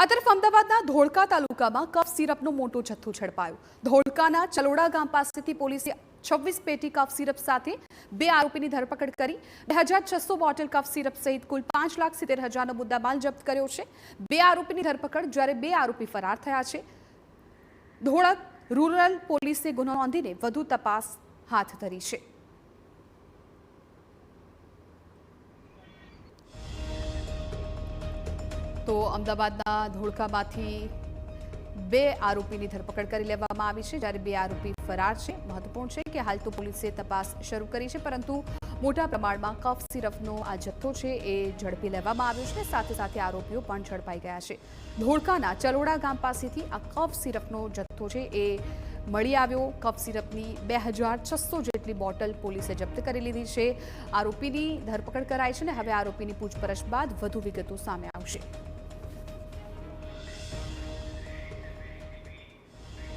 આ તરફ અમદાવાદના ધોળકા તાલુકામાં કફ સિરપનો મોટો જથ્થો ઝડપાયો। ધોળકાના ચલોડા ગામ પાસેથી પોલીસે 26 પેટી કફ સિરપ સાથે 2 આરોપીની ધરપકડ કરી 2600 બોટલ કફ સિરપ સહિત કુલ 5,70,000નો મુદ્દામાલ જપ્ત કર્યો છે। 2 આરોપીની ધરપકડ જ્યારે 2 આરોપી ફરાર થયા છે। ધોળક રૂરલ પોલીસે ગુનો નોંધીને વધુ તપાસ હાથ ધરી છે। તો અમદાવાદના ધોળકામાંથી 2 આરોપીની ધરપકડ કરી લેવામાં આવી છે જ્યારે 2 આરોપી ફરાર છે। મહત્વપૂર્ણ છે કે હાલ તો પોલીસે તપાસ શરૂ કરી છે, પરંતુ મોટા પ્રમાણમાં કફ સિરપનો આ જથ્થો છે એ ઝડપી લેવામાં આવ્યો છે। સાથે સાથે આરોપીઓ પણ ઝડપાઈ ગયા છે। ધોળકાના ચલોડા ગામ પાસેથી આ કફ સિરપનો જથ્થો છે એ મળી આવ્યો। કફ સિરપની 2600 જેટલી બોટલ પોલીસે જપ્ત કરી લીધી છે। આરોપીની ધરપકડ કરાઈ છે અને હવે આરોપીની પૂછપરછ બાદ વધુ વિગતો સામે આવશે।